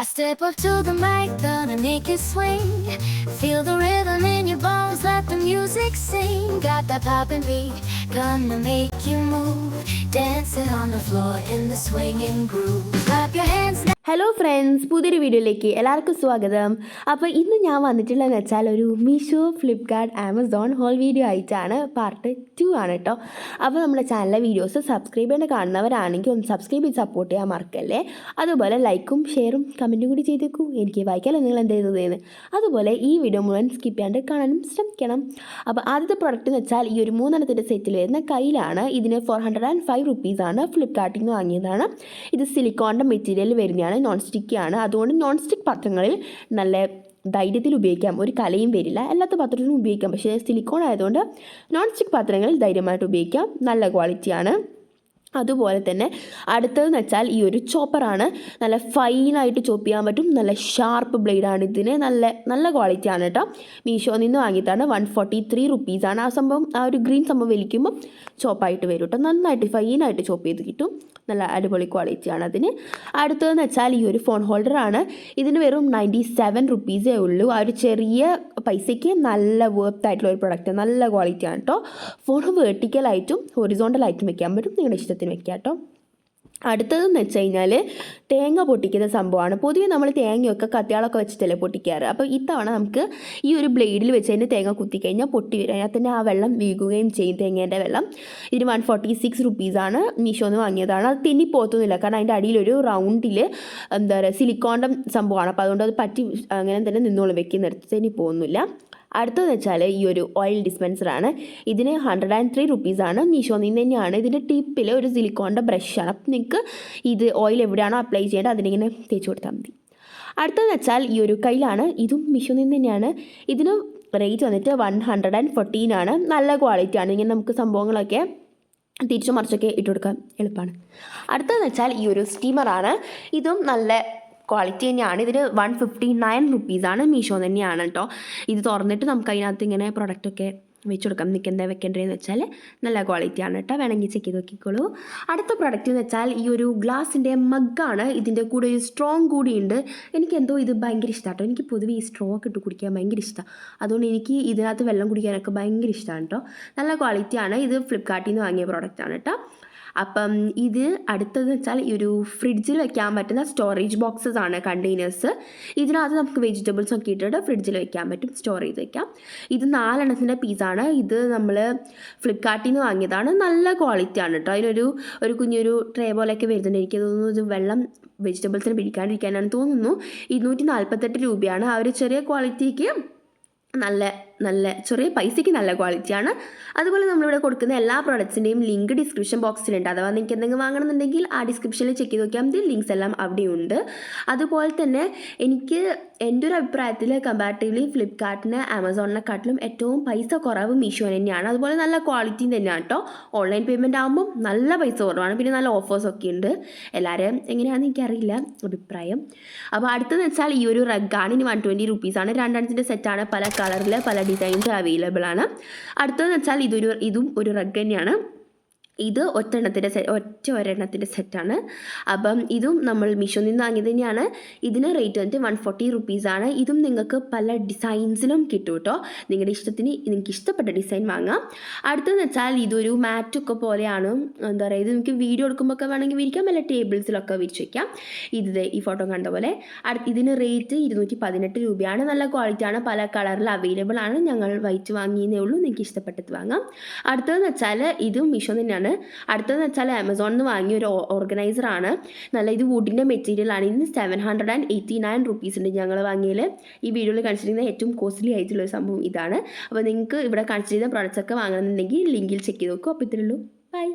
I step up to the mic, gonna make it swing. Feel the rhythm in your bones, let the music sing. Got that poppin' beat, gonna make you move. Dancing on the floor in the swinging groove. Clap your hands now. Hello friends, പുതിയൊരു വീഡിയോയിലേക്ക് എല്ലാവർക്കും സ്വാഗതം. അപ്പോൾ ഇന്ന് ഞാൻ വന്നിട്ടുള്ളതെന്ന് വെച്ചാൽ ഒരു Meesho, Flipkart, Amazon whole video ആയിട്ടാണ്. പാർട്ട് 2 ആണ് കേട്ടോ. അപ്പോൾ നമ്മുടെ ചാനലിലെ വീഡിയോസ് സബ്സ്ക്രൈബ് ചെയ്യേണ്ട കാണുന്നവരാണെങ്കിൽ ഒന്ന് സബ്സ്ക്രൈബ് ചെയ്ത് സപ്പോർട്ട് ചെയ്യാൻ മറക്കല്ലേ. അതുപോലെ ലൈക്കും ഷെയറും കമൻറ്റും കൂടി ചെയ്തേക്കൂ, എനിക്ക് വായിക്കാമല്ലോ നിങ്ങൾ എന്ത് ചെയ്തതെന്ന്. അതുപോലെ ഈ വീഡിയോ മുഴുവൻ സ്കിപ്പ് ചെയ്യാണ്ട് കാണാനും ശ്രമിക്കണം. അപ്പോൾ ആദ്യത്തെ പ്രൊഡക്റ്റ് എന്ന് വെച്ചാൽ ഈ ഒരു 3 സെറ്റിൽ വരുന്ന കയ്യിലാണ്. ഇതിന് 405 റുപ്പീസാണ്. ഫ്ലിപ്കാർട്ടിൽ നിന്ന് വാങ്ങിയതാണ്. ഇത് സിലിക്കോണിൻ്റെ മെറ്റീരിയൽ വരുന്നതാണ്, നോൺ സ്റ്റിക്കാണ്. അതുകൊണ്ട് നോൺ സ്റ്റിക്ക് പാത്രങ്ങളിൽ നല്ല ധൈര്യത്തിൽ ഉപയോഗിക്കാം, ഒരു കലയും വരില്ല. എല്ലാത്ത പാത്രത്തിലും ഉപയോഗിക്കാം, പക്ഷേ സിലിക്കോൺ ആയതുകൊണ്ട് നോൺ സ്റ്റിക്ക് പാത്രങ്ങളിൽ ധൈര്യമായിട്ട് ഉപയോഗിക്കാം. നല്ല ക്വാളിറ്റിയാണ്. അതുപോലെ തന്നെ അടുത്തതെന്ന് വെച്ചാൽ ഈ ഒരു ചോപ്പറാണ്. നല്ല ഫൈനായിട്ട് ചോപ്പ് ചെയ്യാൻ പറ്റും, നല്ല ഷാർപ്പ് ബ്ലേഡാണ്. ഇതിന് നല്ല ക്വാളിറ്റിയാണ് കേട്ടോ. മീഷോയിൽ നിന്ന് വാങ്ങിയിട്ടാണ്. 143 റുപ്പീസാണ്. ആ ഒരു ഗ്രീൻ സംഭവം വലിക്കുമ്പോൾ ചോപ്പായിട്ട് വരും കേട്ടോ. നന്നായിട്ട് ഫൈനായിട്ട് ചോപ്പ് ചെയ്ത് കിട്ടും. നല്ല അടിപൊളി ക്വാളിറ്റിയാണ് അതിന്. അടുത്തതെന്ന് വെച്ചാൽ ഈ ഒരു ഫോൺ ഹോൾഡറാണ്. ഇതിന് വെറും 97 റുപ്പീസേ ഉള്ളൂ. ആ ഒരു ചെറിയ പൈസയ്ക്ക് നല്ല വർത്തായിട്ടുള്ള ഒരു പ്രൊഡക്റ്റ്, നല്ല ക്വാളിറ്റിയാണ് കേട്ടോ. ഫോൺ വെർട്ടിക്കലായിട്ടും ഹൊറിസോണ്ടലായിട്ടും വെക്കാൻ പറ്റും, നിങ്ങളുടെ ഇഷ്ടത്തിന് വെക്കാം കേട്ടോ. അടുത്തതെന്ന് വെച്ച് കഴിഞ്ഞാൽ തേങ്ങ പൊട്ടിക്കുന്ന സംഭവമാണ്. പൊതുവെ നമ്മൾ തേങ്ങയൊക്കെ കത്തിയാളൊക്കെ വെച്ചിട്ടല്ലേ പൊട്ടിക്കാറ്. അപ്പോൾ ഇത്തവണ നമുക്ക് ഈ ഒരു ബ്ലേഡിൽ വെച്ച് തന്നെ തേങ്ങ കുത്തിക്കഴിഞ്ഞാൽ പൊട്ടി വരും. അതിനകത്ത് തന്നെ ആ വെള്ളം വീഴുകയും ചെയ്യും, തേങ്ങേൻ്റെ വെള്ളം. ഇതിന് 146 റുപ്പീസാണ്. മീഷോന്ന് വാങ്ങിയതാണ്. അത് തെന്നിപ്പോത്തൊന്നുമില്ല, കാരണം അതിൻ്റെ അടിയിലൊരു റൗണ്ടിൽ എന്താ പറയുക സിലിക്കോണിൻ്റെ സംഭവമാണ്. അപ്പോൾ അതുകൊണ്ട് അത് പറ്റി അങ്ങനെ തന്നെ നിന്നോളം വെക്കുന്നിടത്ത് തെന്നിപ്പോകുന്നില്ല. അടുത്തതെന്ന് വെച്ചാൽ ഈ ഒരു ഓയിൽ ഡിസ്പെൻസറാണ്. ഇതിന് 103 റുപ്പീസാണ്. മീഷോയിൽ നിന്ന് തന്നെയാണ്. ഇതിൻ്റെ ടിപ്പിൽ ഒരു സിലിക്കോണിൻ്റെ ബ്രഷാണ്. അപ്പം നിങ്ങൾക്ക് ഇത് ഓയിൽ എവിടെയാണോ അപ്ലൈ ചെയ്യേണ്ടത് അതിനിങ്ങനെ തേച്ച് കൊടുത്താൽ മതി. അടുത്തതെന്ന് വെച്ചാൽ ഈ ഒരു കയ്യിലാണ്. ഇതും മീഷോയിൽ നിന്ന് തന്നെയാണ്. ഇതിന് റേറ്റ് വന്നിട്ട് 114 ആണ്. നല്ല ക്വാളിറ്റിയാണ്. ഇങ്ങനെ നമുക്ക് സംഭവങ്ങളൊക്കെ തിരിച്ചു മറിച്ചൊക്കെ ഇട്ട് കൊടുക്കാൻ എളുപ്പമാണ്. അടുത്തതെന്ന് വെച്ചാൽ ഈ ഒരു സ്റ്റീമറാണ്. ഇതും നല്ല ക്വാളിറ്റി തന്നെയാണ്. ഇതിന് 159 റുപ്പീസാണ്. മീഷോ തന്നെയാണ് കേട്ടോ. ഇത് തുറന്നിട്ട് നമുക്ക് അതിനകത്ത് ഇങ്ങനെ പ്രൊഡക്റ്റൊക്കെ വെച്ച് കൊടുക്കാം. നിൽക്കുന്നത് വെക്കേണ്ടതെന്ന് വെച്ചാൽ നല്ല ക്വാളിറ്റിയാണ് കേട്ടോ. വേണമെങ്കിൽ ചെക്ക് ചെയ്ത് നോക്കിക്കോളൂ. അടുത്ത പ്രൊഡക്റ്റ് എന്ന് വെച്ചാൽ ഈ ഒരു ഗ്ലാസിൻ്റെ മഗ്ഗാണ്. ഇതിൻ്റെ കൂടെ ഒരു സ്ട്രോങ് കൂടിയുണ്ട്. എനിക്കെന്തോ ഇത് ഭയങ്കര ഇഷ്ടമാണ് കേട്ടോ. എനിക്ക് പൊതുവെ ഈ സ്ട്രോ ഒക്കെ ഇട്ട് കുടിക്കാൻ ഭയങ്കര ഇഷ്ടമാണ്. അതുകൊണ്ട് എനിക്ക് ഇതിനകത്ത് വെള്ളം കുടിക്കാനൊക്കെ ഭയങ്കര ഇഷ്ടമാണ് കേട്ടോ. നല്ല ക്വാളിറ്റിയാണ്. ഇത് ഫ്ലിപ്കാർട്ടിൽ നിന്ന് വാങ്ങിയ പ്രോഡക്റ്റാണ് കേട്ടോ. അപ്പം ഇത് അടുത്തതെന്ന് വെച്ചാൽ ഈ ഒരു ഫ്രിഡ്ജിൽ വെക്കാൻ പറ്റുന്ന സ്റ്റോറേജ് ബോക്സസ് ആണ്, കണ്ടെയ്നേഴ്സ്. ഇതിനകത്ത് നമുക്ക് വെജിറ്റബിൾസ് ഒക്കെ ഇട്ടിട്ട് ഫ്രിഡ്ജിൽ വെക്കാൻ പറ്റും, സ്റ്റോർ ചെയ്ത് വെക്കാം. ഇത് 4 പീസാണ്. ഇത് നമ്മൾ ഫ്ലിപ്കാർട്ടിൽ നിന്ന് വാങ്ങിയതാണ്. നല്ല ക്വാളിറ്റിയാണ് കേട്ടോ. അതിനൊരു കുഞ്ഞൊരു ട്രേ പോലെയൊക്കെ വരുന്നുണ്ട്. എനിക്ക് തോന്നുന്നു ഇത് വെള്ളം വെജിറ്റബിൾസിന് പിടിക്കാണ്ടിരിക്കാനാണ് തോന്നുന്നു. 248 രൂപയാണ്. ആ ഒരു ചെറിയ ക്വാളിറ്റിക്ക് നല്ല ചെറിയ പൈസയ്ക്ക് നല്ല ക്വാളിറ്റിയാണ്. അതുപോലെ നമ്മളിവിടെ കൊടുക്കുന്ന എല്ലാ പ്രോഡക്ട്സിൻ്റെയും ലിങ്ക് ഡിസ്ക്രിപ്ഷൻ ബോക്സിലുണ്ട്. അഥവാ നിങ്ങൾക്ക് എന്തെങ്കിലും വാങ്ങണമെന്നുണ്ടെങ്കിൽ ആ ഡിസ്ക്രിപ്ഷനിൽ ചെക്ക് ചെയ്ത് നോക്കിയാൽ മതി. ലിങ്ക്സ് എല്ലാം അവിടെയുണ്ട്. അതുപോലെ തന്നെ എനിക്ക് എൻ്റെ ഒരു അഭിപ്രായത്തിൽ കമ്പാരിറ്റീവ്ലി ഫ്ലിപ്കാർട്ടിന് ആമസോണിനെക്കാട്ടിലും ഏറ്റവും പൈസ കുറവ് മീഷോ തന്നെയാണ്. അതുപോലെ നല്ല ക്വാളിറ്റിയും തന്നെയാണ് കേട്ടോ. ഓൺലൈൻ പേയ്മെൻറ്റ് ആകുമ്പോൾ നല്ല പൈസ കുറവാണ്. പിന്നെ നല്ല ഓഫേഴ്സൊക്കെ ഉണ്ട്. എല്ലാവരും എങ്ങനെയാണെന്ന് എനിക്കറിയില്ല അഭിപ്രായം. അപ്പോൾ അടുത്തതെന്ന് വെച്ചാൽ ഈ ഒരു റഗ്ഗാണ്. ഇനി 120 റുപ്പീസാണ്. 2 സെറ്റാണ്. പല കളറിൽ പല ഡിസൈൻസ് അവൈലബിൾ ആണ്. അടുത്തതെന്ന് വെച്ചാൽ ഇതും ഒരു റഗ് തന്നെയാണ്. ഇത് ഒരെണ്ണത്തിൻ്റെ സെറ്റാണ്. അപ്പം ഇതും നമ്മൾ മീഷോയിൽ നിന്ന് വാങ്ങിയത് തന്നെയാണ്. ഇതിന് റേറ്റ് വന്നിട്ട് 140 റുപ്പീസാണ്. ഇതും നിങ്ങൾക്ക് പല ഡിസൈൻസിലും കിട്ടും കേട്ടോ. നിങ്ങളുടെ ഇഷ്ടത്തിന് നിങ്ങൾക്ക് ഇഷ്ടപ്പെട്ട ഡിസൈൻ വാങ്ങാം. അടുത്തതെന്ന് വെച്ചാൽ ഇതൊരു മാറ്റൊക്കെ പോലെയാണ്. എന്താ പറയുക, ഇത് നിങ്ങൾക്ക് വീഡിയോ എടുക്കുമ്പോൾ വേണമെങ്കിൽ വിരിക്കാം, അല്ല ടേബിൾസിലൊക്കെ വിരിച്ച് വയ്ക്കാം. ഈ ഫോട്ടോ കണ്ട പോലെ. ഇതിന് റേറ്റ് 218 രൂപയാണ്. നല്ല ക്വാളിറ്റിയാണ്. പല കളറിൽ അവൈലബിൾ ആണ്. ഞങ്ങൾ വൈറ്റ് വാങ്ങിയതേ ഉള്ളൂ. നിങ്ങൾക്ക് ഇഷ്ടപ്പെട്ടത് വാങ്ങാം. അടുത്തതെന്ന് വെച്ചാൽ ഇതും മീഷോ തന്നെയാണ്. അടുത്തതെന്ന് വെച്ചാൽ ആമസോണിൽ നിന്ന് വാങ്ങിയ ഒരു ഓർഗനൈസറാണ്. ഇത് വുഡിൻ്റെ മെറ്റീരിയലാണ്. ഇതിന് 789 റുപ്പീസ് ഉണ്ട് ഞങ്ങൾ വാങ്ങിയതിൽ. ഈ വീഡിയോയിൽ കാണിച്ചിരിക്കുന്ന ഏറ്റവും കോസ്റ്റ്ലി ആയിട്ടുള്ളൊരു സംഭവം ഇതാണ്. അപ്പോൾ നിങ്ങൾക്ക് ഇവിടെ കാണിച്ചിരുന്ന പ്രോഡക്റ്റ്സ് ഒക്കെ വാങ്ങണമെന്നുണ്ടെങ്കിൽ ലിങ്കിൽ ചെക്ക് ചെയ്ത് നോക്കും. അപ്പോൾ ഇത്രയേ ഉള്ളൂ. ബൈ.